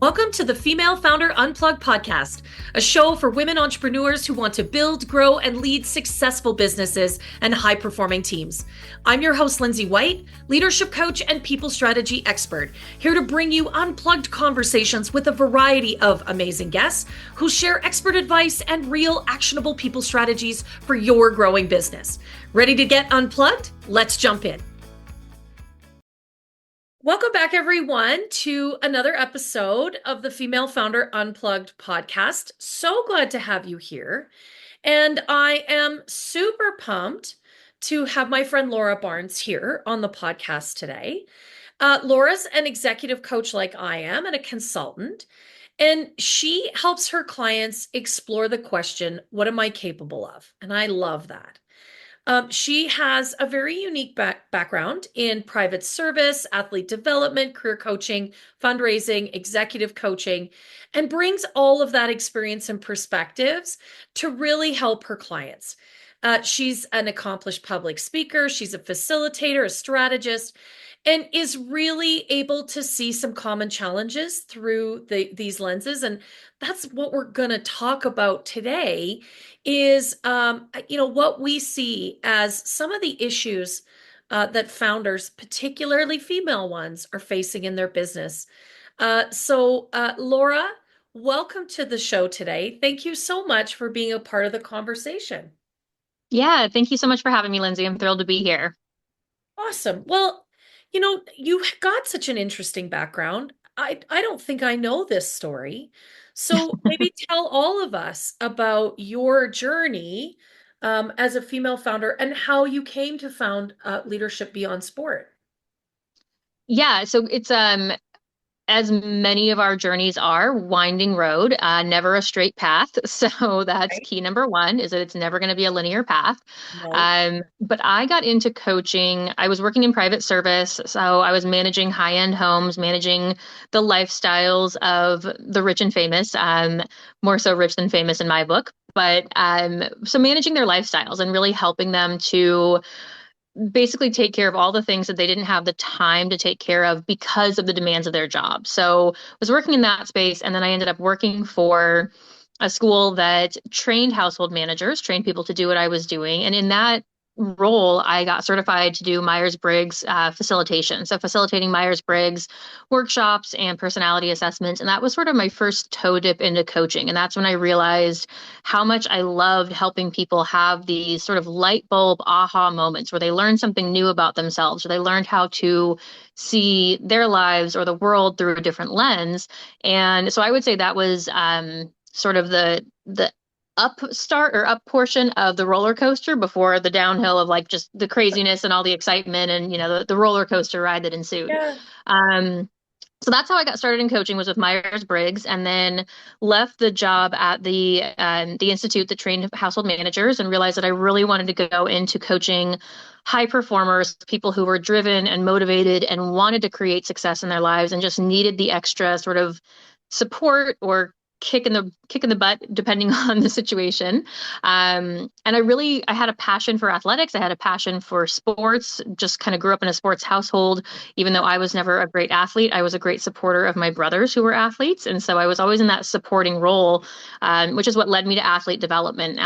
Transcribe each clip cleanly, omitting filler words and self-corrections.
Welcome to the Female Founder Unplugged podcast, a show for women entrepreneurs who want to build, grow, and lead successful businesses and high-performing teams. I'm your host, Lindsay White, leadership coach and people strategy expert, here to bring you unplugged conversations with a variety of amazing guests who share expert advice and real actionable people strategies for your growing business. Ready to get unplugged? Let's jump in. Welcome back, everyone, to another episode of the Female Founder Unplugged podcast. So glad to have you here. And I am super pumped to have my friend Laura Barnes here on the podcast today. Laura's an executive coach like I am and a consultant, and she helps her clients explore the question, what am I capable of? And I love that. She has a very unique background in private service, athlete development, career coaching, fundraising, executive coaching, and brings all of that experience and perspectives to really help her clients. She's an accomplished public speaker. She's a facilitator, a strategist, and is really able to see some common challenges through these lenses. And that's what we're going to talk about today is, what we see as some of the issues that founders, particularly female ones, are facing in their business. Laura, welcome to the show today. Thank you so much for being a part of the conversation. Yeah, thank you so much for having me, Lindsay. I'm thrilled to be here. Awesome. Well, you've got such an interesting background. I don't think I know this story. So maybe tell all of us about your journey as a female founder and how you came to found Leadership Beyond Sport. Yeah, so it's as many of our journeys are, winding road, never a straight path. So that's Right? key number one, is that it's never going to be a linear path. No. But I got into coaching. I was working in private service, so I was managing high-end homes, managing the lifestyles of the rich and famous, more so rich than famous in my book. But so managing their lifestyles and really helping them to basically take care of all the things that they didn't have the time to take care of because of the demands of their job. So I was working in that space, and then I ended up working for a school that trained household managers, trained people to do what I was doing. And in that role, I got certified to do Myers-Briggs facilitation. So facilitating Myers-Briggs workshops and personality assessments. And that was sort of my first toe dip into coaching. And that's when I realized how much I loved helping people have these sort of light bulb aha moments where they learned something new about themselves, or they learned how to see their lives or the world through a different lens. And so I would say that was sort of the up start or up portion of the roller coaster before the downhill of like just the craziness and all the excitement and the roller coaster ride that ensued. Yeah. Um, so that's how I got started in coaching, was with Myers-Briggs, and then left the job at the institute that trained household managers and realized that I really wanted to go into coaching high performers, people who were driven and motivated and wanted to create success in their lives and just needed the extra sort of support or kick in the butt depending on the situation. And I had a passion for athletics. I had a passion for sports, just kind of grew up in a sports household. Even though I was never a great athlete, I was a great supporter of my brothers who were athletes. And so I was always in that supporting role, which is what led me to athlete development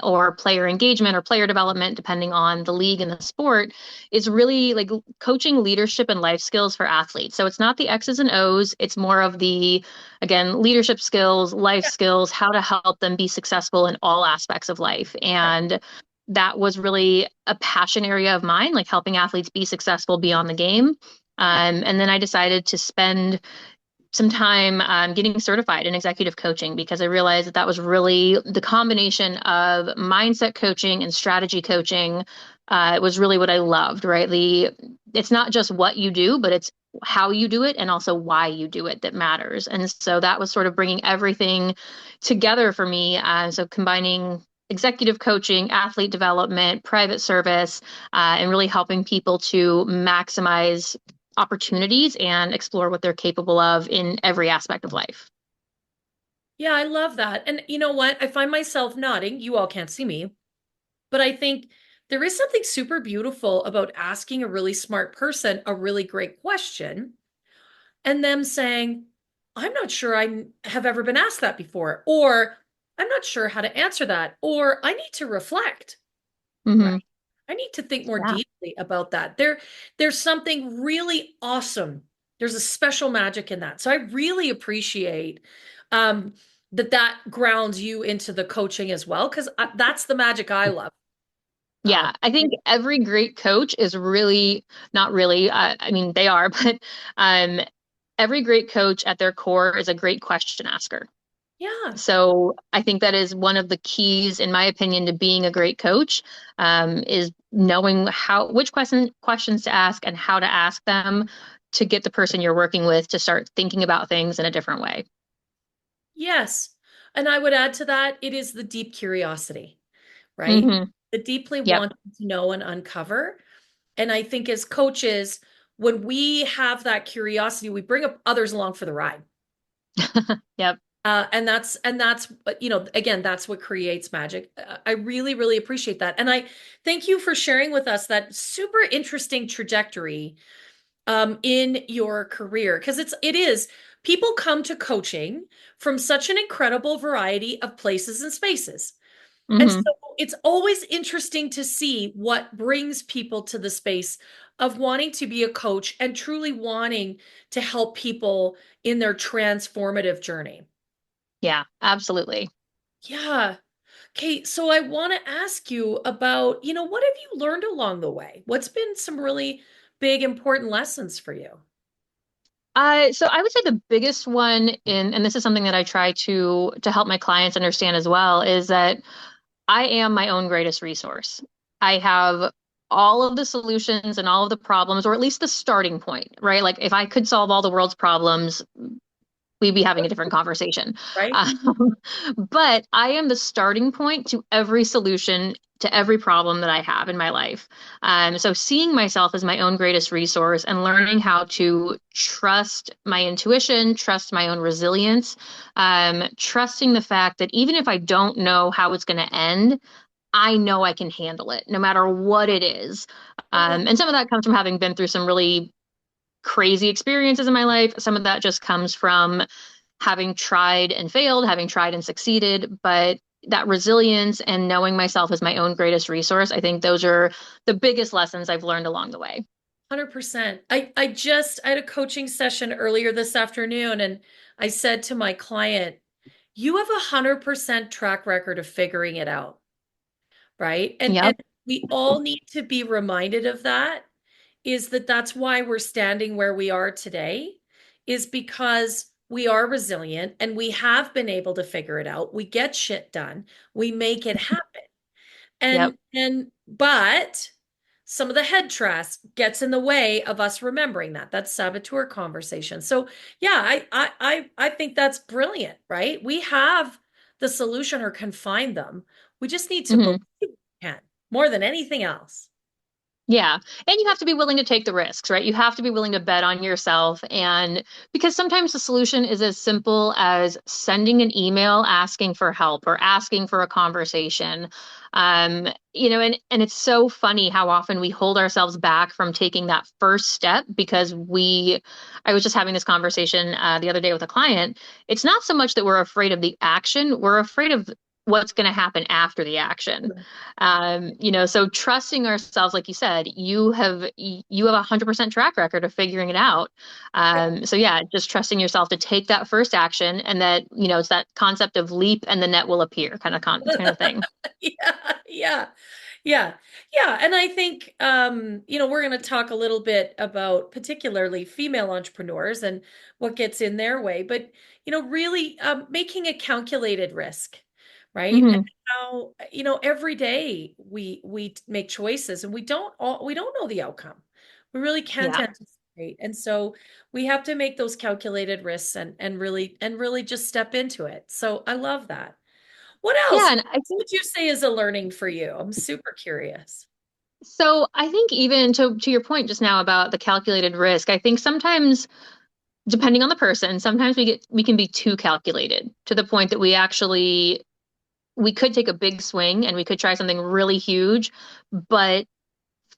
or player engagement or player development, depending on the league and the sport, is really like coaching leadership and life skills for athletes. So it's not the X's and O's. It's more of the, again, leadership skills, life skills, how to help them be successful in all aspects of life. And that was really a passion area of mine, like helping athletes be successful beyond the game. And then I decided to spend some time getting certified in executive coaching because I realized that that was really the combination of mindset coaching and strategy coaching. It was really what I loved, right? It's not just what you do, but it's how you do it and also why you do it that matters. And so that was sort of bringing everything together for me. So combining executive coaching, athlete development, private service, and really helping people to maximize opportunities and explore what they're capable of in every aspect of life. Yeah, I love that. And you know what? I find myself nodding. You all can't see me, but I think there is something super beautiful about asking a really smart person a really great question and them saying, I'm not sure I have ever been asked that before, or I'm not sure how to answer that, or I need to reflect, right? Hmm. I need to think more Yeah. deeply about that. There's something really awesome. There's a special magic in that. So I really appreciate um, that grounds you into the coaching as well, because that's the magic I love. Um, Yeah, I think every great coach is really not really, I mean, they are, but um, every great coach at their core is a great question asker. yeah. So I think that is one of the keys, in my opinion, to being a great coach, is knowing which questions to ask and how to ask them to get the person you're working with to start thinking about things in a different way. Yes. And I would add to that, it is the deep curiosity, right? Hmm. The deeply Yep. wanting to know and uncover. And I think as coaches, when we have that curiosity, we bring up others along for the ride. Yep. And that's again, that's what creates magic. I really, really appreciate that. And I thank you for sharing with us that super interesting trajectory in your career, because it is people come to coaching from such an incredible variety of places and spaces. And Hmm. so it's always interesting to see what brings people to the space of wanting to be a coach and truly wanting to help people in their transformative journey. Yeah, absolutely. Yeah. Okay, so I want to ask you about, what have you learned along the way? What's been some really big, important lessons for you? So I would say the biggest one and this is something that I try to help my clients understand as well, is that I am my own greatest resource. I have all of the solutions and all of the problems, or at least the starting point, right? Like if I could solve all the world's problems, we'd be having a different conversation. Right? Um, but I am the starting point to every solution to every problem that I have in my life. So seeing myself as my own greatest resource and learning how to trust my intuition, trust my own resilience, trusting the fact that even if I don't know how it's going to end, I know I can handle it no matter what it is. I love And some of that comes from having been through some really crazy experiences in my life. Some of that just comes from having tried and failed, having tried and succeeded. But that resilience and knowing myself as my own greatest resource, I think those are the biggest lessons I've learned along the way. 100%. I had a coaching session earlier this afternoon, and I said to my client, you have 100% track record of figuring it out, right? And Yep. we all need to be reminded of that, is that that's why we're standing where we are today, is because we are resilient and we have been able to figure it out. We get shit done. We make it happen. Yep. But some of the head trash gets in the way of us remembering that. That's saboteur conversation. So yeah, I think that's brilliant, right? We have the solution or can find them. We just need to believe Hmm. we can more than anything else. Yeah. And you have to be willing to take the risks, right? You have to be willing to bet on yourself. And because sometimes the solution is as simple as sending an email asking for help or asking for a conversation. And it's so funny how often we hold ourselves back from taking that first step because I was just having this conversation the other day with a client. It's not so much that we're afraid of the action, we're afraid of what's going to happen after the action. So trusting ourselves, like you said, you have 100% track record of figuring it out. So yeah, just trusting yourself to take that first action, and that it's that concept of leap and the net will appear kind of thing. Yeah, yeah, yeah, yeah. And I think, we're going to talk a little bit about particularly female entrepreneurs and what gets in their way, but, really making a calculated risk, right? And Hmm. how, every day we make choices and we don't know the outcome. We really can't Yeah. anticipate. And so we have to make those calculated risks and really just step into it. So I love that. What Yeah, else and would you say is a learning for you? I'm super curious. I think even to your point just now about the calculated risk, I think sometimes depending on the person, sometimes we can be too calculated to the point that we could take a big swing and we could try something really huge, but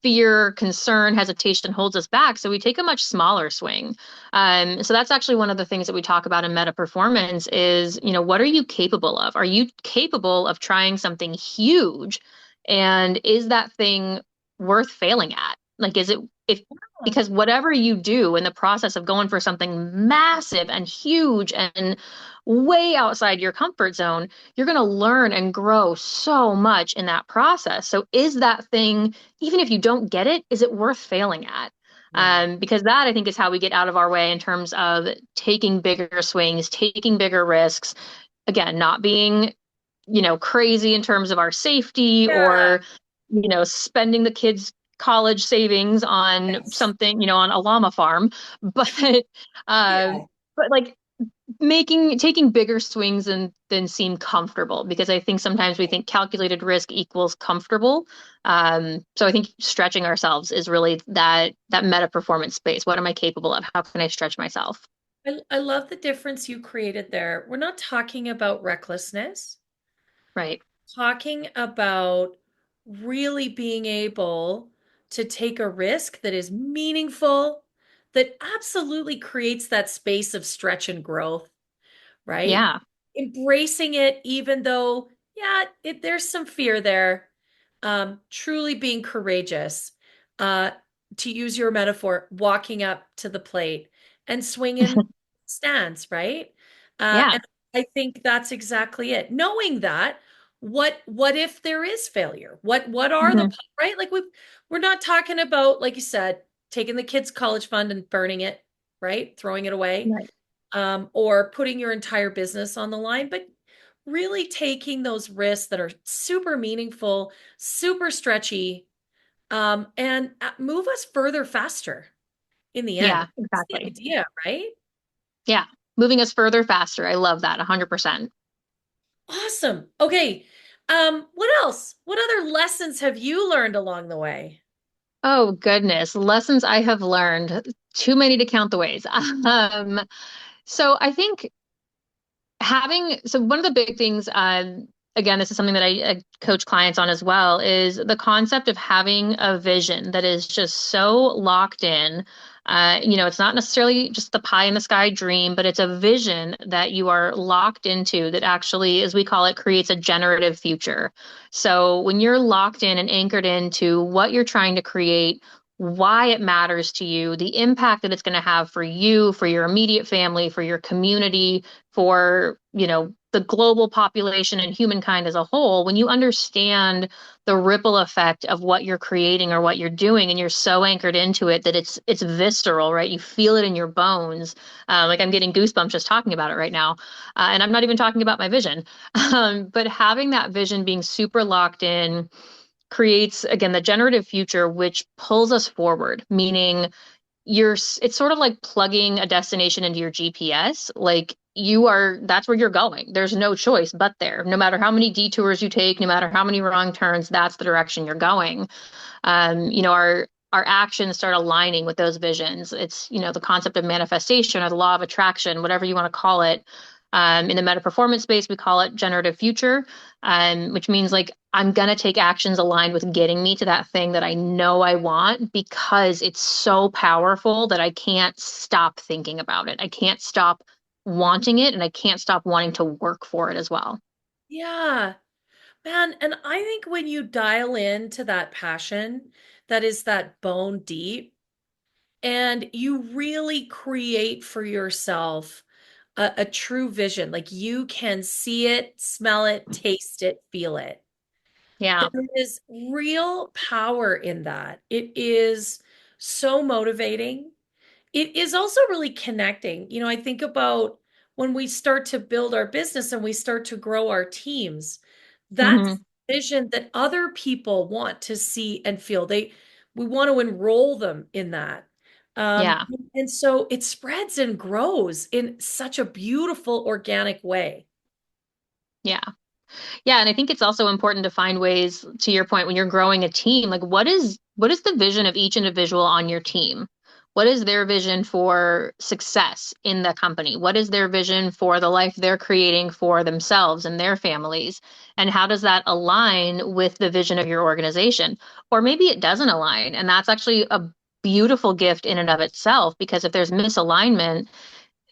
fear, concern, hesitation holds us back. So we take a much smaller swing. So that's actually one of the things that we talk about in meta performance is, what are you capable of? Are you capable of trying something huge? And is that thing worth failing at? Like, is it, if, because whatever you do in the process of going for something massive and huge and way outside your comfort zone, you're going to learn and grow so much in that process. So is that thing, even if you don't get it, is it worth failing at? Yeah. Because that I think is how we get out of our way in terms of taking bigger swings, taking bigger risks. Again, not being, crazy in terms of our safety Yeah. or, spending the kids' college savings on Yes. something, on a llama farm, but uh, Yeah. but like taking bigger swings than seem comfortable because I think sometimes we think calculated risk equals comfortable. So I think stretching ourselves is really that meta performance space. What am I capable of? How can I stretch myself? I love the difference you created there. We're not talking about recklessness, Right. talking about really being able to take a risk that is meaningful, that absolutely creates that space of stretch and growth, right? Yeah. Embracing it, even though, yeah, there's some fear there. Truly being courageous, uh, to use your metaphor, walking up to the plate and swinging stands, right? Yeah. And I think that's exactly it. Knowing that, what if there is failure? What are the, Mhm. right? Like we're not talking about, like you said, taking the kids' college fund and burning it, right? Throwing it away, Right. or putting your entire business on the line, but really taking those risks that are super meaningful, super stretchy, and move us further faster in the end. Yeah, That's the exactly. idea, right? Yeah. Moving us further faster. I love that 100%. Awesome. Okay. What else? What other lessons have you learned along the way? Oh goodness, lessons I have learned. Too many to count the ways. So I think one of the big things, again, this is something that I coach clients on as well, is the concept of having a vision that is just so locked in. It's not necessarily just the pie in the sky dream, but it's a vision that you are locked into that actually, as we call it, creates a generative future. So when you're locked in and anchored into what you're trying to create, why it matters to you, the impact that it's going to have for you, for your immediate family, for your community, for, the global population and humankind as a whole, when you understand the ripple effect of what you're creating or what you're doing, and you're so anchored into it that it's visceral, right? You feel it in your bones. Like I'm getting goosebumps just talking about it right now. And I'm not even talking about my vision. But having that vision being super locked in creates, again, the generative future, which pulls us forward, meaning it's sort of like plugging a destination into your GPS. Like that's where you're going. There's no choice but there. No matter how many detours you take, no matter how many wrong turns, that's the direction you're going. Our actions start aligning with those visions. It's, the concept of manifestation or the law of attraction, whatever you want to call it. In the meta performance space, we call it generative future, which means like I'm going to take actions aligned with getting me to that thing that I know I want because it's so powerful that I can't stop thinking about it. I can't stop wanting it and I can't stop wanting to work for it as well. Yeah, man. And I think when you dial into that passion, that is that bone deep, and you really create for yourself a true vision. Like you can see it, smell it, taste it, feel it. Yeah. There is real power in that. It is so motivating. It is also really connecting. I think about when we start to build our business and we start to grow our teams, that's Hmm. vision that other people want to see and feel. We want to enroll them in that. Um, Yeah. and so it spreads and grows in such a beautiful, organic way. Yeah. Yeah, and I think it's also important to find ways, to your point, when you're growing a team, like what is the vision of each individual on your team? What is their vision for success in the company? What is their vision for the life they're creating for themselves and their families? And how does that align with the vision of your organization? Or maybe it doesn't align. And that's actually a beautiful gift in and of itself, because if there's misalignment,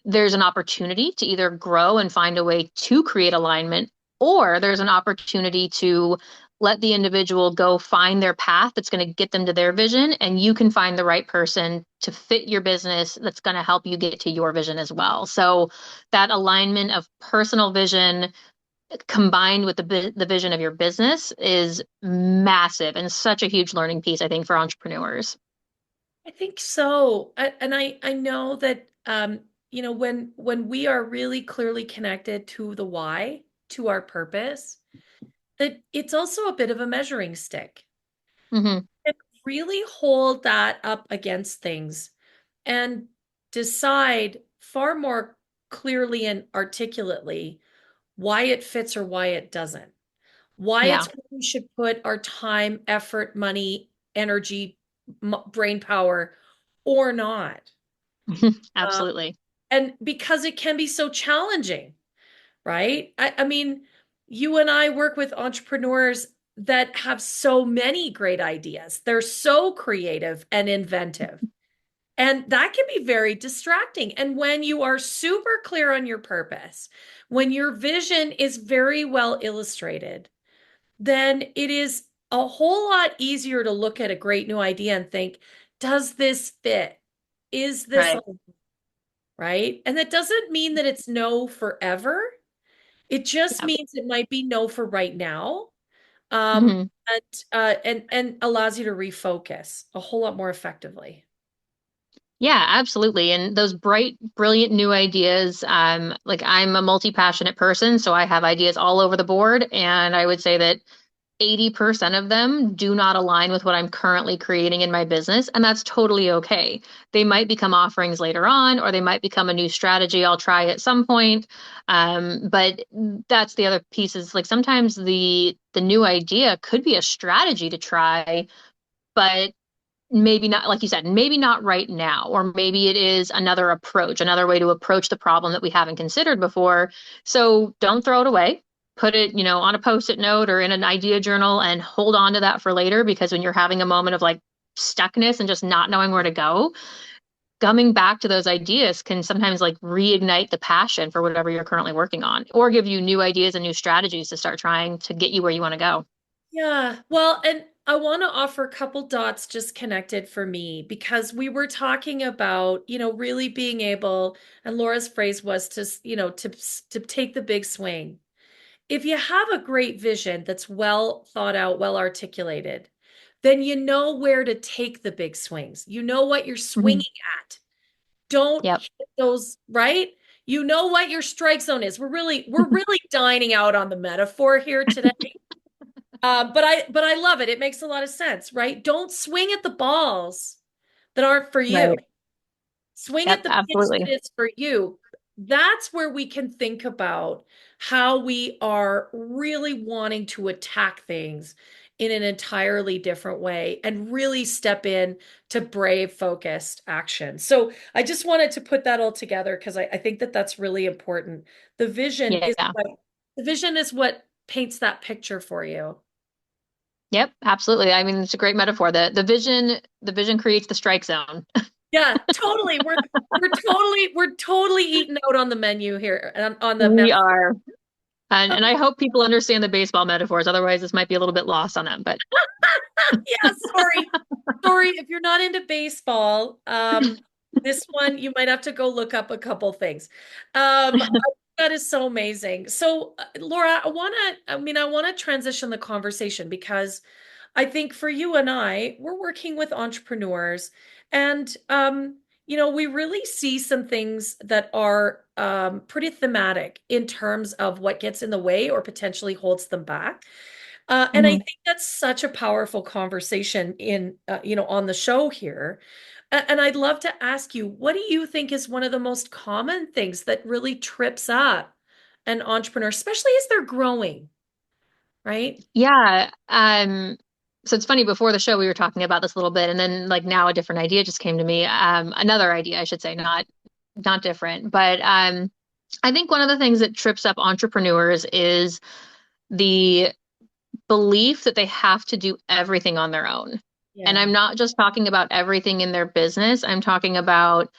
there's an opportunity to either grow and find a way to create alignment, or there's an opportunity to let the individual go find their path that's going to get them to their vision, and you can find the right person to fit your business that's going to help you get to your vision as well. So that alignment of personal vision combined with the vision of your business is massive and such a huge learning piece, I think, for entrepreneurs. I think so. And I know that when we are really clearly connected to the why, to our purpose, that it's also a bit of a measuring stick. Hmm. And really hold that up against things and decide far more clearly and articulately why it fits or why it doesn't. Why Yeah. it's where we should put our time, effort, money, energy, brain power, or not. Uh, Absolutely. and because it can be so challenging, right? I mean, you and I work with entrepreneurs that have so many great ideas. They're so creative and inventive. And that can be very distracting. And when you are super clear on your purpose, when your vision is very well illustrated, then it is a whole lot easier to look at a great new idea and think, does this fit? Is this Right. right? And that doesn't mean that it's no forever. It just Yeah. means it might be no for right now. Um, Hmm. and allows you to refocus a whole lot more effectively. Yeah, absolutely. And those bright, brilliant new ideas, like I'm a multi-passionate person, so I have ideas all over the board. And I would say that 80% of them do not align with what I'm currently creating in my business, and that's totally okay. They might become offerings later on, or they might become a new strategy I'll try at some point. But that's the other piece is like sometimes the new idea could be a strategy to try, but maybe not, like you said, maybe not right now, or maybe it is another approach, another way to approach the problem that we haven't considered before. So don't throw it away. Put it, on a post-it note or in an idea journal and hold on to that for later, because when you're having a moment of like stuckness and just not knowing where to go, coming back to those ideas can sometimes like reignite the passion for whatever you're currently working on, or give you new ideas and new strategies to start trying to get you where you want to go. Yeah. Well, and I want to offer a couple dots just connected for me because we were talking about, really being able, and Laura's phrase was to, to take the big swing. If you have a great vision that's well thought out, well articulated, then you know where to take the big swings. You know what you're swinging Mhm. at. Don't Yep. hit those, right? You know what your strike zone is. We're really dining out on the metaphor here today. But I love it. It makes a lot of sense, right? Don't swing at the balls that aren't for you. Right. Swing Yep. at the pitch Absolutely. that is for you. That's where we can think about how we are really wanting to attack things in an entirely different way and really step in to brave, focused action. So I just wanted to put that all together because I think that that's really important. The vision is Yeah. what the vision is what paints that picture for you. Yep, absolutely. I mean, it's a great metaphor. The vision creates the strike zone. Yeah, totally. We're totally eating out on the menu here on the We metaphor. are. And I hope people understand the baseball metaphors. Otherwise, this might be a little bit lost on them. But Yeah, sorry. If you're not into baseball, this one you might have to go look up a couple things. That is so amazing. So, Laura, I want to transition the conversation because I think for you and I, we're working with entrepreneurs and we really see some things that are pretty thematic in terms of what gets in the way or potentially holds them back. And I Mhm. think that's such a powerful conversation on the show here. And I'd love to ask you, what do you think is one of the most common things that really trips up an entrepreneur, especially as they're growing, right? Yeah. So it's funny, before the show we were talking about this a little bit, and then like now a different idea just came to me. Another idea, I should say, not different. But I think one of the things that trips up entrepreneurs is the belief that they have to do everything on their own. And Yeah. I'm not just talking about everything in their business, I'm talking about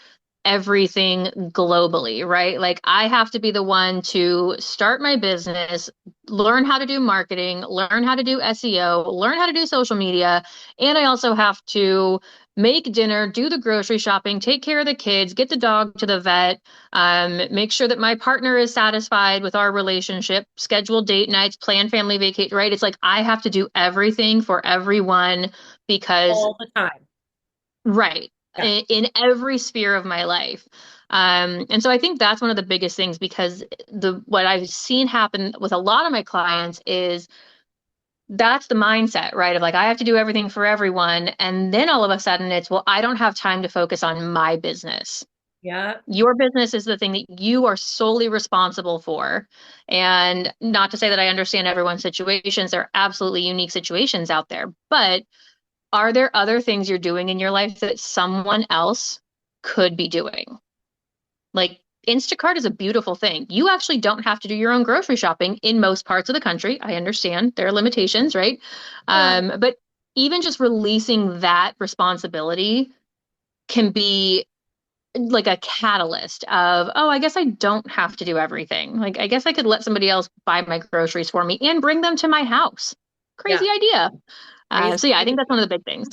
everything globally, right? Like I have to be the one to start my business, learn how to do marketing, learn how to do SEO, learn how to do social media, and I also have to make dinner, do the grocery shopping, take care of the kids, get the dog to the vet, make sure that my partner is satisfied with our relationship, schedule date nights, plan family vacation, right? It's like I have to do everything for everyone because All the time. right. Yeah. In every sphere of my life. And so I think that's one of the biggest things because the what I've seen happen with a lot of my clients is that's the mindset, right? Of like, I have to do everything for everyone. And then all of a sudden it's, well, I don't have time to focus on my business. Yeah. Your business is the thing that you are solely responsible for. And not to say that I understand everyone's situations, there are absolutely unique situations out there, but are there other things you're doing in your life that someone else could be doing? Like Instacart is a beautiful thing. You actually don't have to do your own grocery shopping in most parts of the country. I understand there are limitations, right? Yeah. But even just releasing that responsibility can be like a catalyst of, oh, I guess I don't have to do everything. Like, I guess I could let somebody else buy my groceries for me and bring them to my house. Yeah. Crazy idea. Crazy. So yeah, I think that's one of the big things.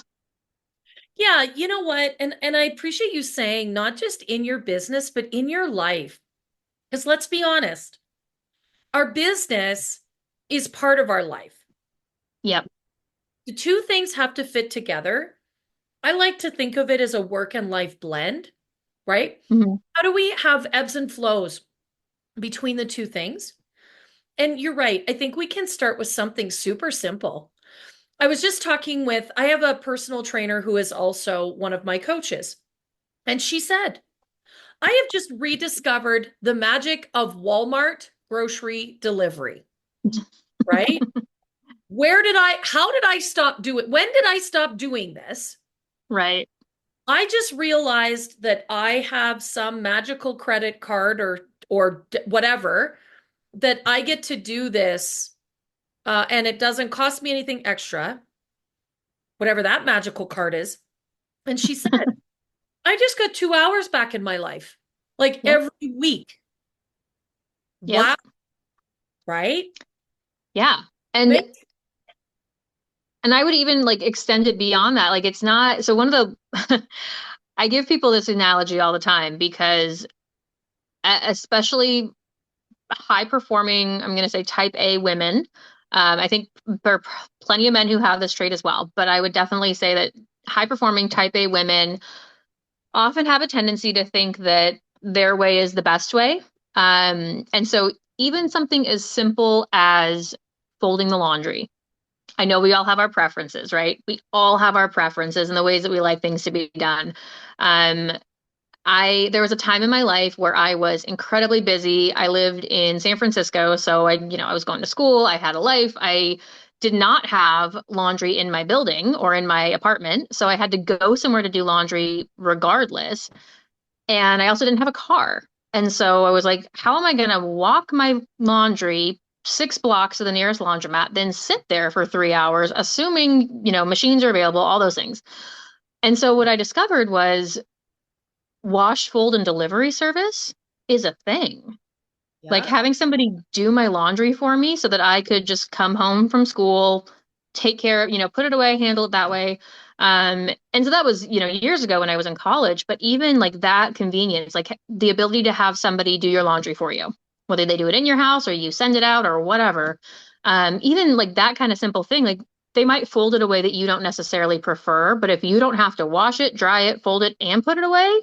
Yeah, you know what? And I appreciate you saying not just in your business, but in your life. Because let's be honest, our business is part of our life. Yep. The two things have to fit together. I like to think of it as a work and life blend, right? Mhm. How do we have ebbs and flows between the two things? And you're right. I think we can start with something super simple. I was just talking with, I have a personal trainer who is also one of my coaches. And she said, I have just rediscovered the magic of Walmart grocery delivery, right? How did I stop doing, when did I stop doing this? Right. I just realized that I have some magical credit card or whatever that I get to do this, and it doesn't cost me anything extra, whatever that magical card is. And she said, I just got 2 hours back in my life, like Yep. every week. Yep. Wow, right? Yeah. And Right? and I would even like extend it beyond that. Like it's not so one of the I give people this analogy all the time because especially high performing, I'm going to say type A women, I think there are plenty of men who have this trait as well, but I would definitely say that high performing type A women often have a tendency to think that their way is the best way. And so even something as simple as folding the laundry. I know we all have our preferences, right? We all have our preferences and the ways that we like things to be done. Um, there was a time in my life where I was incredibly busy. I lived in San Francisco, so I was going to school, I had a life. I did not have laundry in my building or in my apartment, so I had to go somewhere to do laundry regardless. And I also didn't have a car. And so I was like, how am I going to walk my laundry 6 blocks to the nearest laundromat, then sit there for 3 hours, assuming, machines are available, all those things. And so what I discovered was wash, fold, and delivery service is a thing. Like Yeah. having somebody do my laundry for me so that I could just come home from school, take care of, put it away, handle it that way. And so that was, years ago when I was in college, but even like that convenience, like the ability to have somebody do your laundry for you, whether they do it in your house or you send it out or whatever. Even like that kind of simple thing, like they might fold it away that you don't necessarily prefer, but if you don't have to wash it, dry it, fold it, and put it away,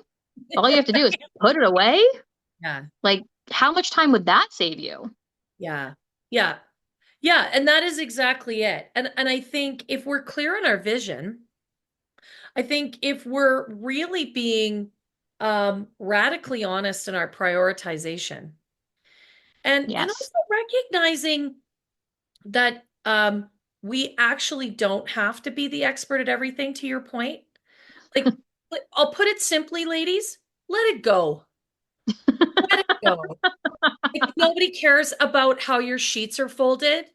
all you have to do is put it away. Yeah. Like, how much time would that save you? Yeah. Yeah. Yeah. And that is exactly it. And I think if we're clear on our vision, I think if we're really being radically honest in our prioritization and Yes. also recognizing that we actually don't have to be the expert at everything, to your point. Like, I'll put it simply, ladies, let it go. Let it go. Like, nobody cares about how your sheets are folded.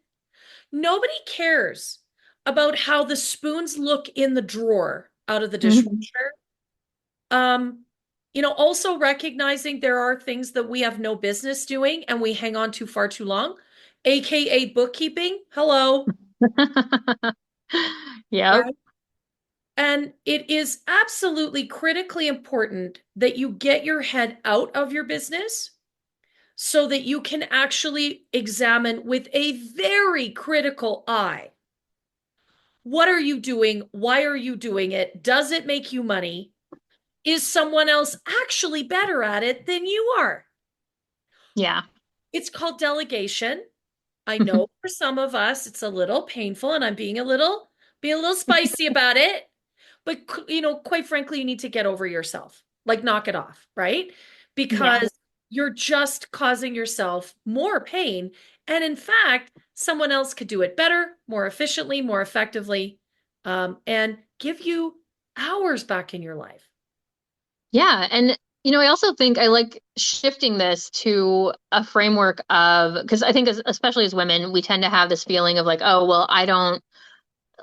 Nobody cares about how the spoons look in the drawer out of the Mhm. dishwasher. Um, also recognizing there are things that we have no business doing and we hang on to far too long, aka bookkeeping. Hello. Yep. Right. And it is absolutely critically important that you get your head out of your business so that you can actually examine with a very critical eye. What are you doing? Why are you doing it? Does it make you money? Is someone else actually better at it than you are? Yeah. It's called delegation. I know for some of us it's a little painful and I'm being a little spicy about it, but quite frankly you need to get over yourself. Like knock it off, right? Yeah. Because you're just causing yourself more pain and in fact someone else could do it better, more efficiently, more effectively, and give you hours back in your life. Yeah. And, I also think I like shifting this to a framework of, because I think especially as women, we tend to have this feeling of like, oh, well, I don't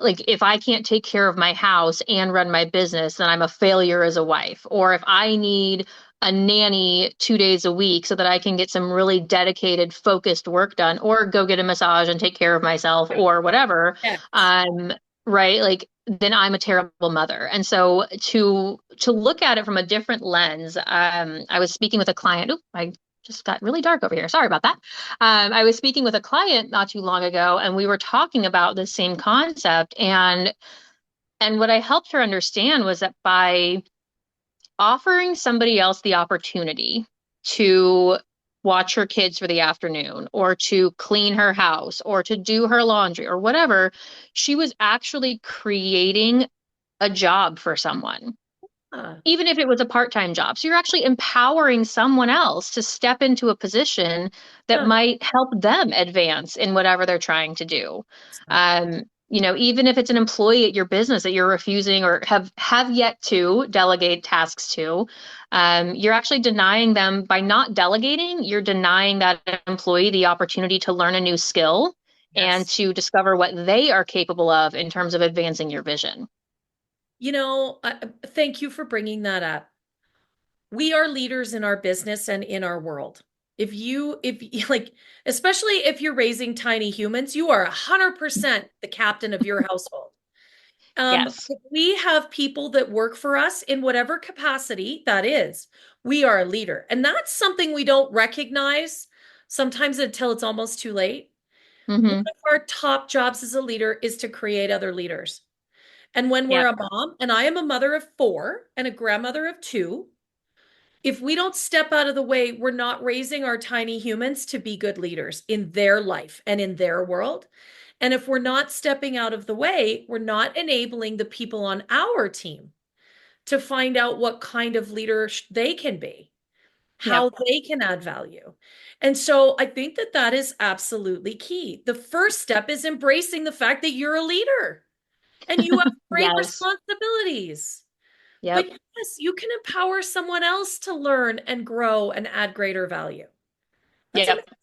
like if I can't take care of my house and run my business, then I'm a failure as a wife. Or if I need a nanny 2 days a week so that I can get some really dedicated, focused work done, or go get a massage and take care of myself, or whatever, Yes. um, right? Like then I'm a terrible mother. And so to look at it from a different lens, I was speaking with a client. Oop, I just got really dark over here. Sorry about that. I was speaking with a client not too long ago, and we were talking about the same concept. And what I helped her understand was that by offering somebody else the opportunity to watch her kids for the afternoon, or to clean her house, or to do her laundry, or whatever, she was actually creating a job for someone, Uh, even if it was a part-time job. So you're actually empowering someone else to step into a position that uh, might help them advance in whatever they're trying to do. Even if it's an employee at your business that you're refusing or have yet to delegate tasks to, you're actually denying them by not delegating. You're denying that employee the opportunity to learn a new skill and yes. to discover what they are capable of in terms of advancing your vision. Thank you for bringing that up. We are leaders in our business and in our world. Like, especially if you're raising tiny humans, you are 100% the captain of your household. Yes. If we have people that work for us in whatever capacity that is, we are a leader. And that's something we don't recognize sometimes until it's almost too late. One Hmm. of our top jobs as a leader is to create other leaders. And when we're Yep. a mom, and I am a mother of four and a grandmother of two, if we don't step out of the way, we're not raising our tiny humans to be good leaders in their life and in their world. And if we're not stepping out of the way, we're not enabling the people on our team to find out what kind of leader they can be, Yep. how they can add value. And so I think that that is absolutely key. The first step is embracing the fact that you're a leader and you have great Yes. responsibilities. But Yep. yes, you can empower someone else to learn and grow and add greater value. That's Yep. amazing.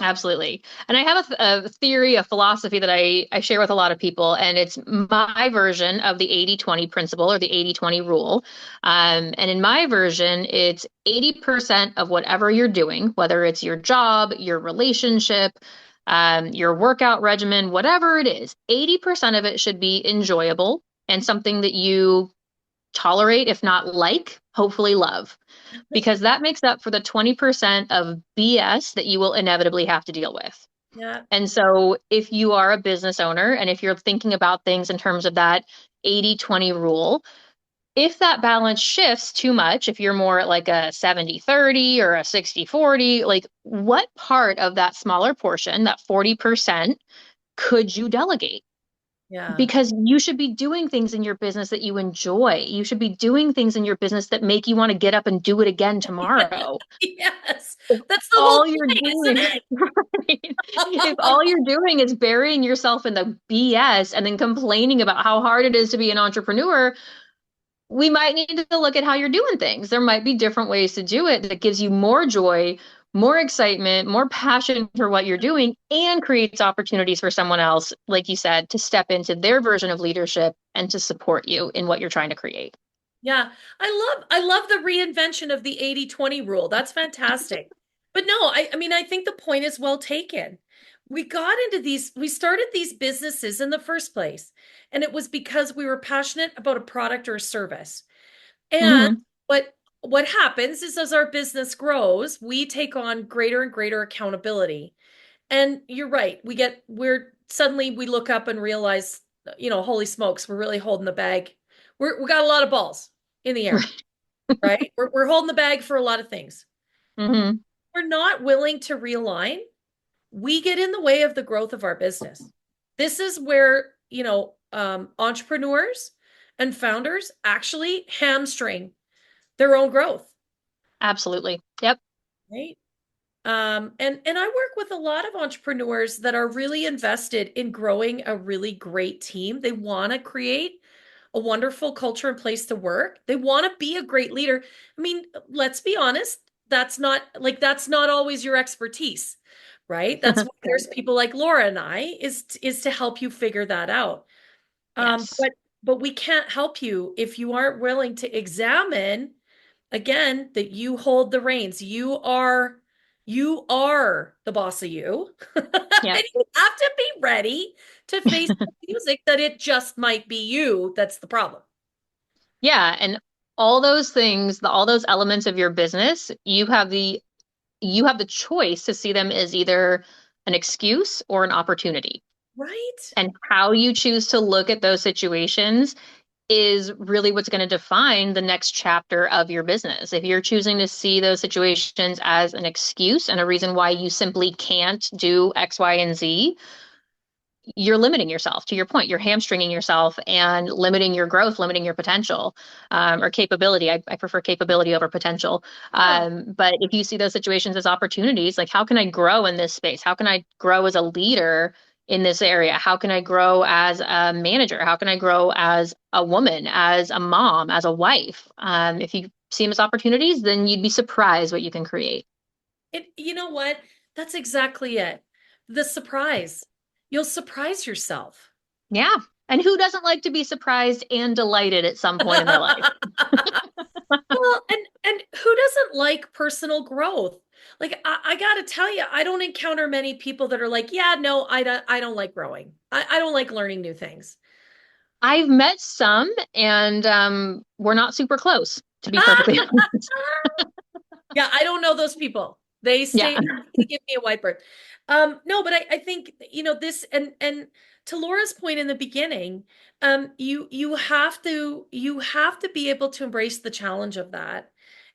Absolutely. And I have a theory, a philosophy that I share with a lot of people, and it's my version of the 80-20 principle, or the 80-20 rule. And in my version, it's 80% of whatever you're doing, whether it's your job, your relationship, your workout regimen, whatever it is, 80% of it should be enjoyable and something that you tolerate, if not like, hopefully love, because that makes up for the 20% of BS that you will inevitably have to deal with. Yeah. And so if you are a business owner and if you're thinking about things in terms of that 80-20 rule, if that balance shifts too much, if you're more at like a 70-30 or a 60-40, like what part of that smaller portion, that 40%, could you delegate? Yeah. because you should be doing things in your business that you enjoy. You should be doing things in your business that make you want to get up and do it again tomorrow. Yes. If That's the whole all you're point, isn't doing, it? right? If all you're doing is burying yourself in the BS and then complaining about how hard it is to be an entrepreneur, we might need to look at how you're doing things. There might be different ways to do it that gives you more joy, more excitement, more passion for what you're doing, and creates opportunities for someone else, like you said, to step into their version of leadership and to support you in what you're trying to create. Yeah. I love the reinvention of the 80/20 rule. That's fantastic. But no, I mean I think the point is well taken. We started these businesses in the first place, and it was because we were passionate about a product or a service. And Hmm. what happens is as our business grows, we take on greater and greater accountability. And you're right. We're suddenly we look up and realize, holy smokes, we're really holding the bag. We got a lot of balls in the air, right? We're holding the bag for a lot of things. Hmm. We're not willing to realign. We get in the way of the growth of our business. This is where, entrepreneurs and founders actually hamstring their own growth, Absolutely. Yep. right? And I work with a lot of entrepreneurs that are really invested in growing a really great team. They want to create a wonderful culture and place to work. They want to be a great leader. I mean, let's be honest, that's not always your expertise, right? That's why Right. there's people like Laura and I is to help you figure that out. Um, Yes. but but we can't help you if you aren't willing to examine again that you hold the reins. You are the boss of you. Yep. And you have to be ready to face the music that it just might be you that's the problem. Yeah. And all those things, all those elements of your business, you have the choice to see them as either an excuse or an opportunity. Right? And how you choose to look at those situations is really what's going to define the next chapter of your business. If you're choosing to see those situations as an excuse and a reason why you simply can't do X, Y, and Z, you're limiting yourself. To your point, you're hamstringing yourself and limiting your growth, limiting your potential, or capability. I prefer capability over potential. Yeah. But if you see those situations as opportunities, like how can I grow in this space? How can I grow as a leader in this area? How can I grow as a manager? How can I grow as a woman, as a mom, as a wife? If you see them as opportunities, then you'd be surprised what you can create. You know what? That's exactly it. The surprise. You'll surprise yourself. Yeah. And who doesn't like to be surprised and delighted at some point in their life? Well, and who doesn't like personal growth? Like I gotta tell you, I don't encounter many people that are like, yeah, no, I don't like growing. I don't like learning new things. I've met some, and we're not super close, to be perfectly honest. Yeah, I don't know those people. Yeah. They give me a white bird. No, but I think this and to Laura's point in the beginning, you have to be able to embrace the challenge of that,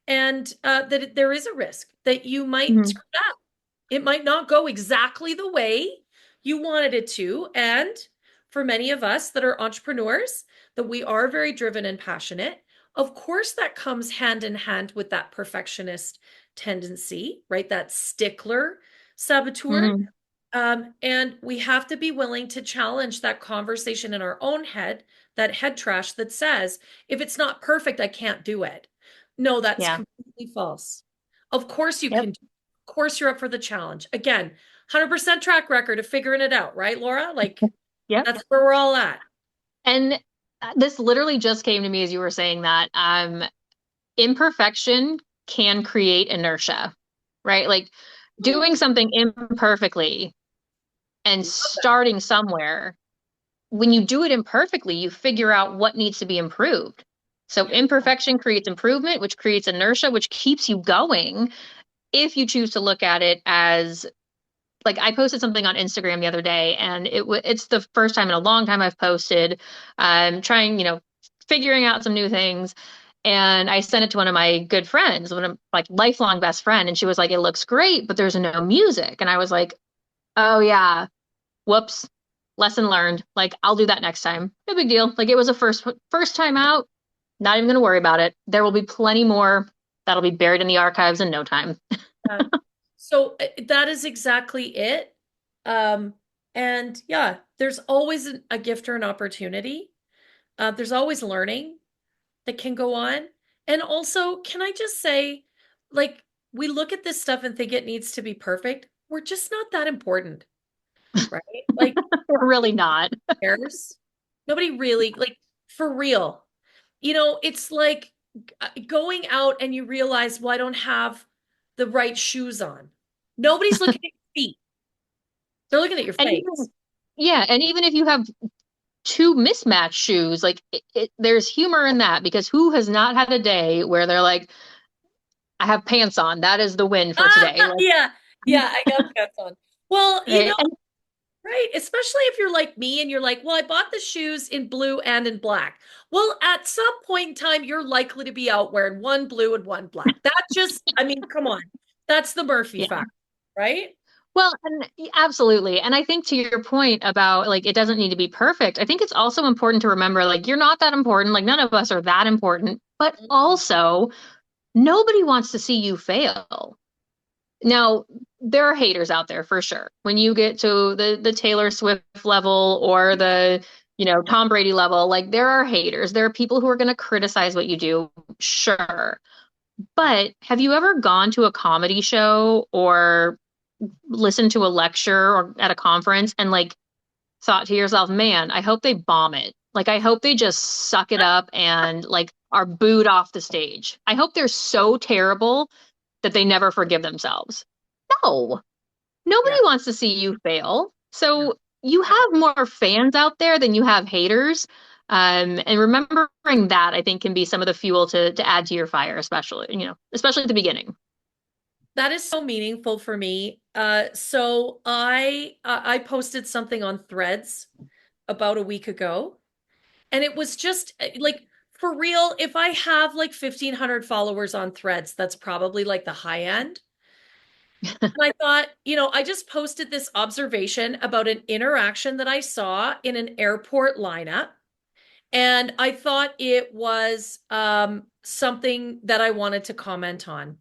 and there is a risk that you might Mhm. screw it up. It might not go exactly the way you wanted it to, and for many of us that are entrepreneurs, that we are very driven and passionate. Of course, that comes hand in hand with that perfectionist tendency, right? That stickler saboteur. Mhm. And we have to be willing to challenge that conversation in our own head, that head trash that says, if it's not perfect, I can't do it. No, that's Yeah. completely false. Of course you Yep. can. Of course you're up for the challenge. Again, 100% track record of figuring it out, right, Laura? Like Yep. that's where we're all at. And this literally just came to me as you were saying that. Imperfection can create inertia, right? Like doing something imperfectly and starting somewhere, when you do it imperfectly, you figure out what needs to be improved. So Yeah. imperfection creates improvement, which creates inertia, which keeps you going if you choose to look at it as like I posted something on Instagram the other day, and it's the first time in a long time I've posted. I'm trying, figuring out some new things. And I sent it to one of my good friends, one of like lifelong best friend, and she was like, "It looks great, but there's no music." And I was like, "Oh yeah, whoops." lesson learned. Like, I'll do that next time. No big deal. Like, it was a first time out. Not even going to worry about it. There will be plenty more that'll be buried in the archives in no time. Yeah. So that is exactly it. Um, and yeah, there's always a gift or an opportunity. There's always learning that can go on. And also, can I just say, like, we look at this stuff and think it needs to be perfect. We're just not that important, right? Like, We're really not. cares? Nobody really, like, for real. It's like going out and you realize, well, I don't have the right shoes on. Nobody's looking at your feet. They're looking at your And face. even, yeah, and even if you have two mismatched shoes, like there's humor in that because who has not had a day where they're like, I have pants on. That is the win for today. Like, Yeah. Yeah, I got pants on. Well, right? And right. Especially if you're like me and you're like, well, I bought the shoes in blue and in black. Well, at some point in time, you're likely to be out wearing one blue and one black. That just, I mean, come on. That's the Murphy yeah. factor, right? Well, and absolutely. And I think to your point about like it doesn't need to be perfect, I think it's also important to remember like you're not that important. Like none of us are that important, but Mhm. also nobody wants to see you fail. Now, there are haters out there for sure. When you get to the Taylor Swift level or the, Tom Brady level, like there are haters. There are people who are going to criticize what you do, sure. But have you ever gone to a comedy show or listened to a lecture or at a conference and like thought to yourself, man, I hope they bomb it. Like I hope they just suck it up and like are booed off the stage. I hope they're so terrible that they never forgive themselves. No, nobody Yeah. wants to see you fail. No, So you no. have more fans out there than you have haters. And remembering that I think can be some of the fuel to add to your fire, especially at the beginning. That is so meaningful for me. So I posted something on Threads about a week ago, and it was just like for real, if I have like 1,500 followers on Threads, that's probably like the high end. And I thought, I just posted this observation about an interaction that I saw in an airport lineup. And I thought it was something that I wanted to comment on.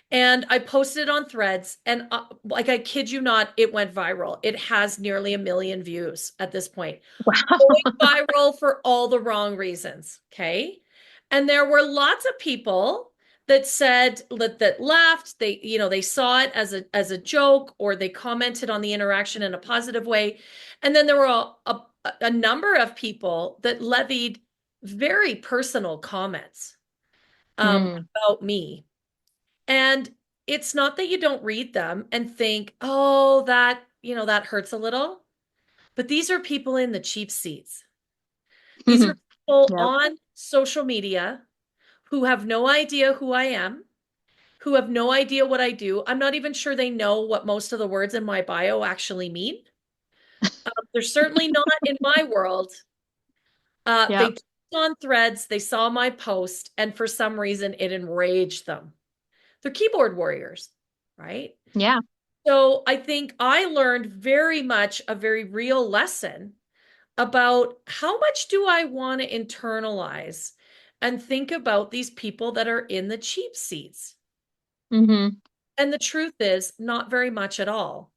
And I posted it on Threads, and like I kid you not, it went viral. It has nearly 1 million views at this point. Going Wow. viral for all the wrong reasons. Okay. And there were lots of people that said that laughed. They saw it as a joke, or they commented on the interaction in a positive way. And then there were a number of people that levied very personal comments Hmm. about me. And it's not that you don't read them and think, oh, that hurts a little. But these are people in the cheap seats. These are people Yep. on social media who have no idea who I am, who have no idea what I do. I'm not even sure they know what most of the words in my bio actually mean. They're certainly not in my world. They Yep. clicked on Threads, they saw my post, and for some reason it enraged them. They're keyboard warriors, right? Yeah. So I think I learned very much a very real lesson about how much do I want to internalize and think about these people that are in the cheap seats. Hmm. And the truth is, not very much at all.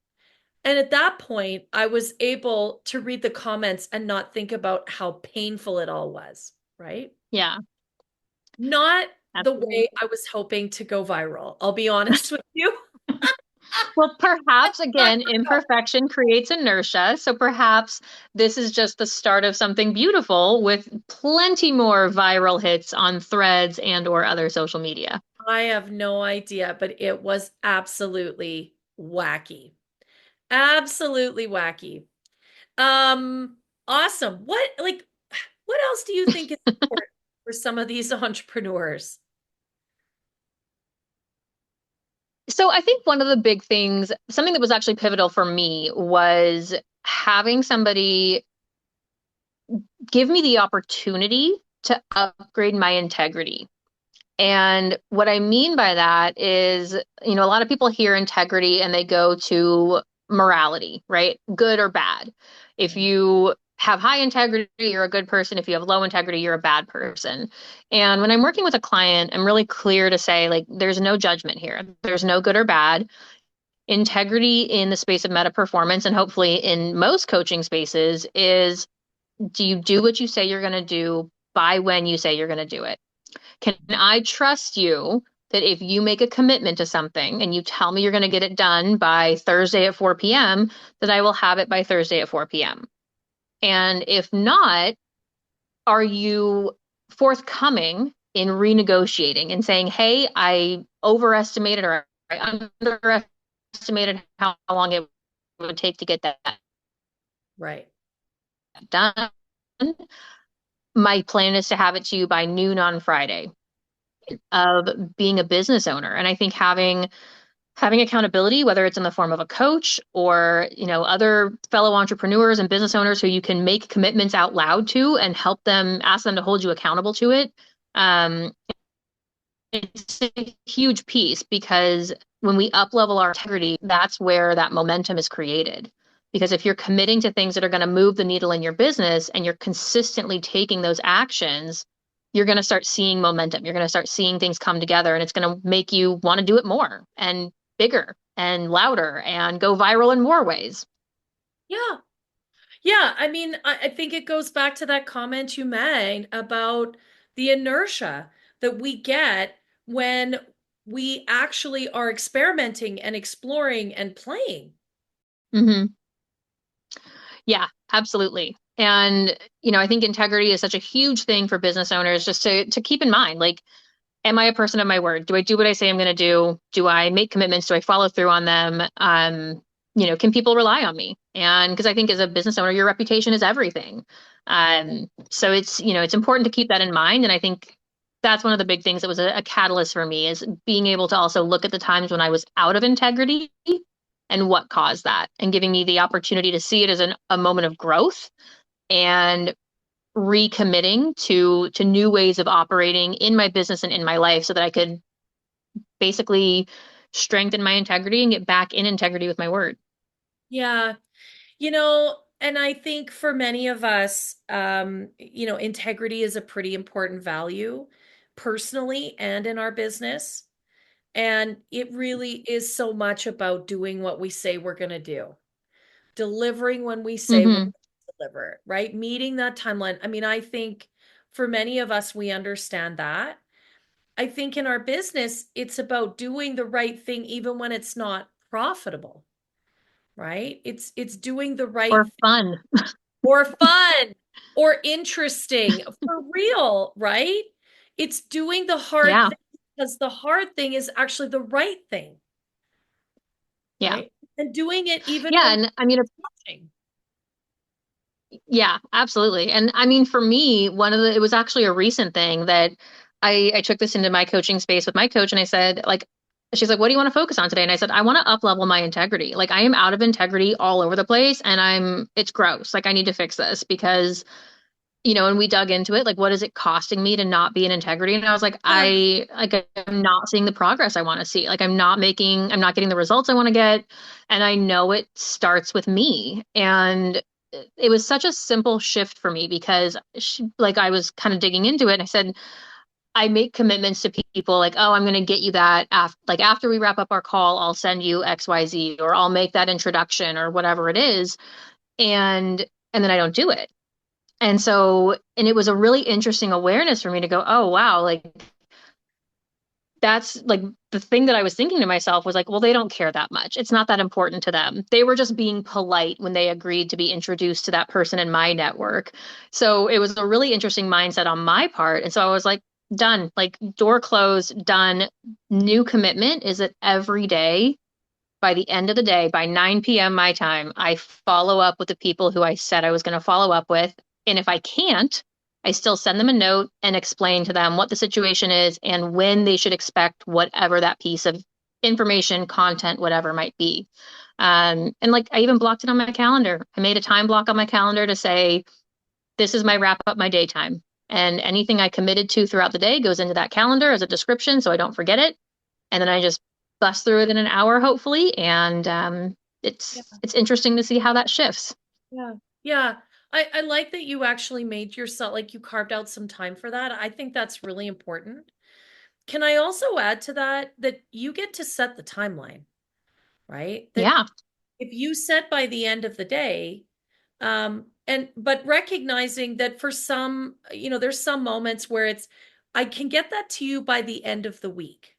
And at that point, I was able to read the comments and not think about how painful it all was, right? Yeah. Not the way Absolutely. I was hoping to go viral. I'll be honest with you. Well, perhaps again, imperfection creates inertia. So perhaps this is just the start of something beautiful with plenty more viral hits on Threads and or other social media. I have no idea, but it was absolutely wacky. Absolutely wacky. Um, awesome. What else do you think is important for some of these entrepreneurs? So I think one of the big things, something that was actually pivotal for me was having somebody give me the opportunity to upgrade my integrity. And what I mean by that is, a lot of people hear integrity and they go to morality, right? Good or bad. If you have high integrity, you're a good person. If you have low integrity, you're a bad person. And when I'm working with a client, I'm really clear to say, like, there's no judgment here. There's no good or bad. Integrity in the space of meta performance, and hopefully in most coaching spaces, is do you do what you say you're going to do by when you say you're going to do it? Can I trust you that if you make a commitment to something and you tell me you're going to get it done by Thursday at 4 p.m., that I will have it by Thursday at 4 p.m.? And if not, are you forthcoming in renegotiating and saying, hey, I overestimated or I underestimated how long it would take to get that Right. done? My plan is to have it to you by noon on Friday. Of being a business owner. And I think having accountability, whether it's in the form of a coach or, other fellow entrepreneurs and business owners who you can make commitments out loud to and help them, ask them to hold you accountable to it. It's a huge piece because when we up level our integrity, that's where that momentum is created. Because if you're committing to things that are going to move the needle in your business and you're consistently taking those actions, you're going to start seeing momentum. You're going to start seeing things come together, and it's going to make you want to do it more and bigger and louder and go viral in more ways. Yeah. Yeah. I mean, I think it goes back to that comment you made about the inertia that we get when we actually are experimenting and exploring and playing. Hmm. Yeah, absolutely. And, I think integrity is such a huge thing for business owners just to keep in mind. Like, am I a person of my word? Do I do what I say I'm going to do? Do I make commitments? Do I follow through on them? Can people rely on me? And because I think as a business owner, your reputation is everything. So it's important to keep that in mind. And I think that's one of the big things that was a catalyst for me is being able to also look at the times when I was out of integrity and what caused that, and giving me the opportunity to see it as a moment of growth and recommitting to new ways of operating in my business and in my life so that I could basically strengthen my integrity and get back in integrity with my word. Yeah. And I think for many of us, integrity is a pretty important value personally and in our business. And it really is so much about doing what we say we're going to do, delivering when we say we're Hmm. going to deliver, right? Meeting that timeline. I mean, I think for many of us, we understand that. I think in our business, it's about doing the right thing even when it's not profitable, right? It's doing the right Or thing fun. or fun or interesting for real, right? It's doing the hard Yeah. thing because the hard thing is actually the right thing, Yeah. right? And doing it even Yeah. when And I mean, watching. yeah, absolutely. And I mean, for me, it was actually a recent thing that I took this into my coaching space with my coach and I said, like, she's like, what do you want to focus on today? And I said, I want to up level my integrity. Like, I am out of integrity all over the place and it's gross. Like, I need to fix this because, and we dug into it, like, what is it costing me to not be in integrity? And I was like, Yeah. I'm not seeing the progress I want to see. Like, I'm not getting the results I want to get. And I know it starts with me. And it was such a simple shift for me because like I was kind of digging into it and I said, I make commitments to people like, oh, I'm going to get you that after we wrap up our call, I'll send you XYZ or I'll make that introduction or whatever it is. And then I don't do it. And it was a really interesting awareness for me to go, oh, wow, like that's like the thing that I was thinking to myself was like, well, they don't care that much. It's not that important to them. They were just being polite when they agreed to be introduced to that person in my network. So it was a really interesting mindset on my part. And so I was like, done, like door closed, done. New commitment is that every day, by the end of the day, by 9 p.m. my time, I follow up with the people who I said I was going to follow up with. And if I can't, I still send them a note and explain to them what the situation is and when they should expect whatever that piece of information, content, whatever might be. And like I even blocked it on my calendar. I made a time block on my calendar to say, this is my wrap up my daytime. And anything I committed to throughout the day goes into that calendar as a description so I don't forget it. And then I just bust through it in an hour, hopefully, and it's interesting to see how that shifts. Yeah. Yeah. I like that you actually made yourself, like you carved out some time for that. I think that's really important. Can I also add to that that you get to set the timeline, right? That Yeah. if you set by the end of the day, and but recognizing that for some, there's some moments where I can get that to you by the end of the week,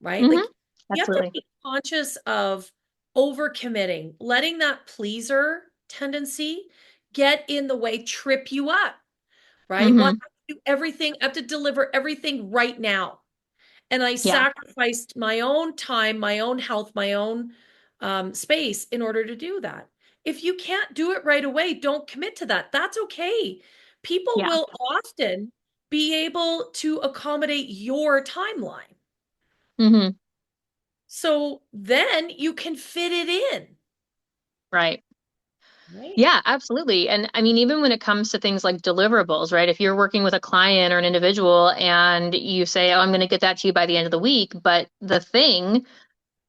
right? Hmm. Like you have to Absolutely. be conscious of overcommitting, letting that pleaser tendency get in the way, trip you up, right? Well, I Hmm. have to do everything, I have to deliver everything right now. And I Yeah. sacrificed my own time, my own health, my own space in order to do that. If you can't do it right away, don't commit to that. That's okay. People Yeah. will often be able to accommodate your timeline. Hmm. So then you can fit it in, Right. right? Yeah, absolutely. And I mean, even when it comes to things like deliverables, right? If you're working with a client or an individual and you say, oh, I'm going to get that to you by the end of the week, but the thing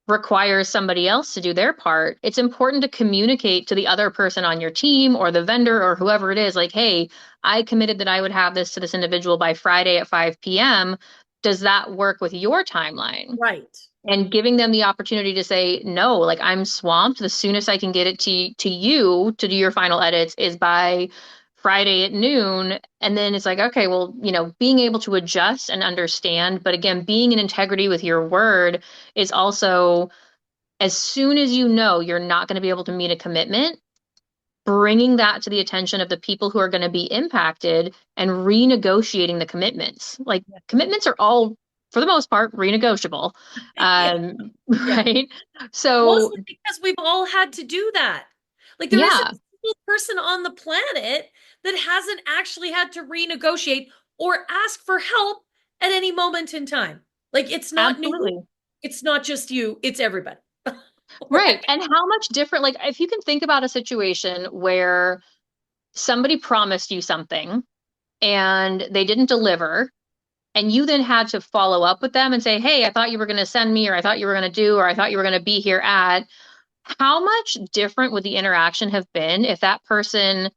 requires somebody else to do their part, it's important to communicate to the other person on your team or the vendor or whoever it is, like, hey, I committed that I would have this to this individual by Friday at 5 p.m. Does that work with your timeline? Right. And giving them the opportunity to say, no, like I'm swamped. The soonest I can get it to you to do your final edits is by Friday at noon. And then it's like, okay, well, being able to adjust and understand, but again, being in integrity with your word is also, as soon as you know you're not going to be able to meet a commitment, bringing that to the attention of the people who are going to be impacted and renegotiating the commitments. Like Yeah. commitments are all, for the most part, renegotiable. Yeah. Yeah. Right? So, Mostly because we've all had to do that. Like there isn't yeah, a single person on the planet that hasn't actually had to renegotiate or ask for help at any moment in time. Like it's not new. absolutely. It's not just you, it's everybody. Right. Right. And how much different, like, if you can think about a situation where somebody promised you something and they didn't deliver, and you then had to follow up with them and say, hey, I thought you were going to send me, or I thought you were going to do, or I thought you were going to be here at, how much different would the interaction have been if that person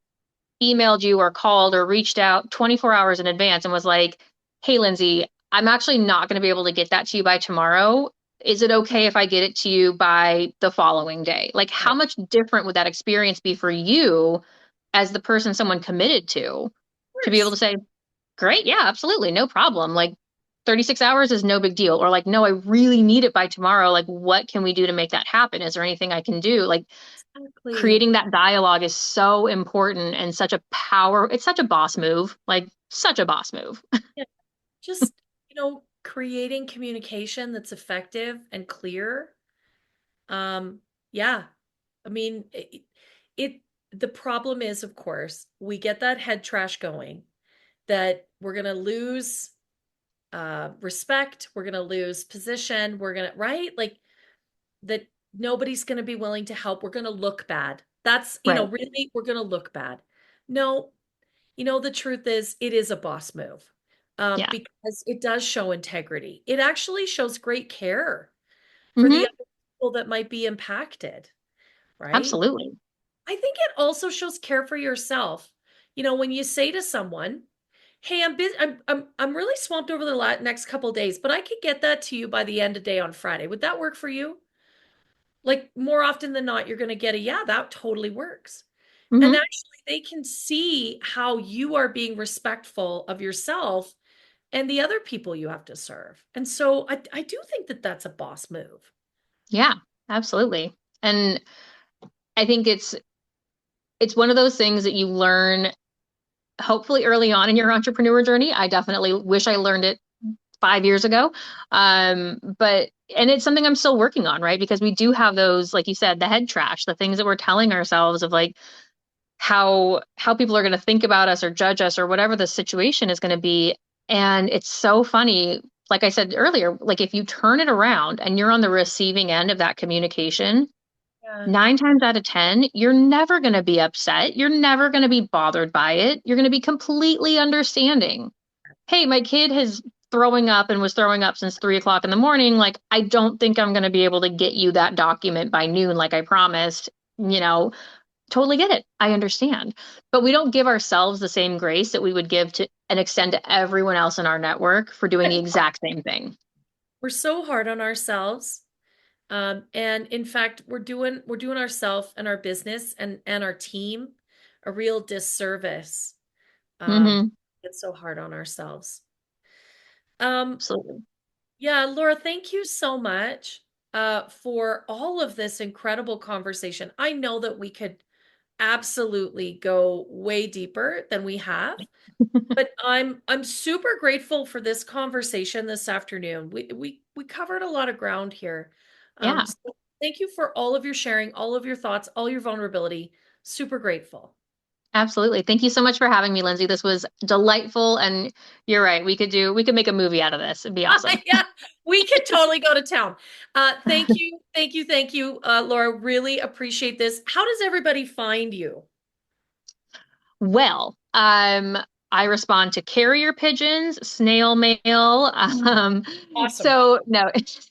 emailed you or called or reached out 24 hours in advance and was like, hey, Lindsay, I'm actually not going to be able to get that to you by tomorrow. Is it okay if I get it to you by the following day? Like, how Right. much different would that experience be for you as the person someone committed to be able to Of say, great, yeah, absolutely, no problem. Like, 36 hours is no big deal. Or, like, no, I really need it by tomorrow. Like, what can we do to make that happen? Is there anything I can do? Like, Exactly. creating that dialogue is so important and it's such a boss move, like such a boss move. Yeah. Just, creating communication that's effective and clear. Um, yeah. I mean, it the problem is, of course, we get that head trash going that we're going to lose respect, we're going to lose position, we're going to, right? Like that nobody's going to be willing to help. We're going to look bad. That's, Right. really, we're going to look bad. No, the truth is, it is a boss move Yeah. because it does show integrity. It actually shows great care for the Hmm. other people that might be impacted, right? Absolutely. I think it also shows care for yourself. When you say to someone, "Hey, I'm busy. I'm really swamped over the next couple of days, but I could get that to you by the end of day on Friday. Would that work for you?" Like more often than not, you're going to get a yeah, that totally works. And Hmm. actually, they can see how you are being respectful of yourself and the other people you have to serve. And so I do think that that's a boss move. Yeah, absolutely. And I think it's one of those things that you learn hopefully early on in your entrepreneur journey. I definitely wish I learned it 5 years ago. But and it's something I'm still working on, right? Because we do have those, like you said, the head trash, the things that we're telling ourselves of like how people are going to think about us or judge us or whatever the situation is going to be. And it's so funny, like I said earlier, like if you turn it around and you're on the receiving end of that communication, Yeah. 9 times out of 10, you're never going to be upset. You're never going to be bothered by it. You're going to be completely understanding. Hey, my kid has throwing up and was throwing up since 3 o'clock in the morning, like, I don't think I'm going to be able to get you that document by noon, like I promised, you know, totally get it. I understand. But we don't give ourselves the same grace that we would give to and extend to everyone else in our network for doing the exact same thing. We're so hard on ourselves. And in fact, we're doing ourselves and our business and our team a real disservice. Hmm. It's so hard on ourselves. Um, Absolutely. yeah, Laura, thank you so much for all of this incredible conversation. I know that we could absolutely go way deeper than we have, but I'm super grateful for this conversation this afternoon. We covered a lot of ground here. Yeah, So thank you for all of your sharing, all of your thoughts, all your vulnerability. Super grateful. absolutely. Thank you so much for having me, Lindsay. This was delightful. And you're right. We could make a movie out of this. It'd be awesome. Yeah, we could totally go to town. Thank you, thank you, thank you, Laura. Really appreciate this. How does everybody find you? Well, I respond to carrier pigeons, snail mail. Awesome. So no,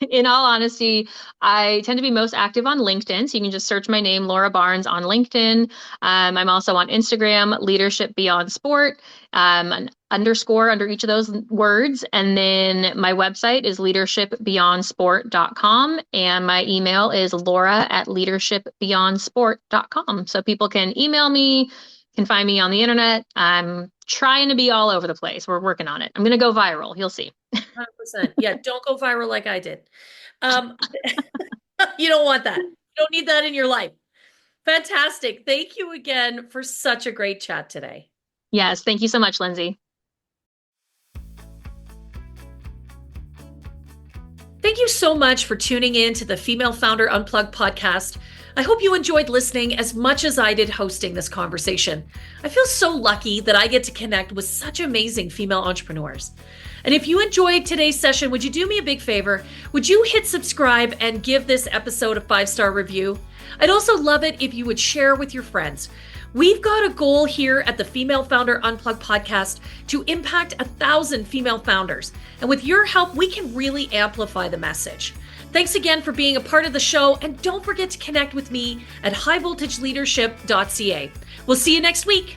in all honesty, I tend to be most active on LinkedIn. So you can just search my name, Laura Barnes, on LinkedIn. I'm also on Instagram, Leadership Beyond Sport, an underscore under each of those words. And then my website is leadershipbeyondsport.com. And my email is laura@leadershipbeyondsport.com. So people can email me, can find me on the internet. I'm trying to be all over the place. We're working on it. I'm going to go viral. You'll see. 100%. Yeah, don't go viral like I did. Um, you don't want that. You don't need that in your life. Fantastic. Thank you again for such a great chat today. Yes. Thank you so much, Lindsay. Thank you so much for tuning in to the Female Founder Unplugged podcast. I hope you enjoyed listening as much as I did hosting this conversation. I feel so lucky that I get to connect with such amazing female entrepreneurs. And if you enjoyed today's session, would you do me a big favor? Would you hit subscribe and give this episode a 5-star review? I'd also love it if you would share with your friends. We've got a goal here at the Female Founder Unplugged podcast to impact 1,000 female founders. And with your help, we can really amplify the message. Thanks again for being a part of the show. And don't forget to connect with me at highvoltageleadership.ca. We'll see you next week.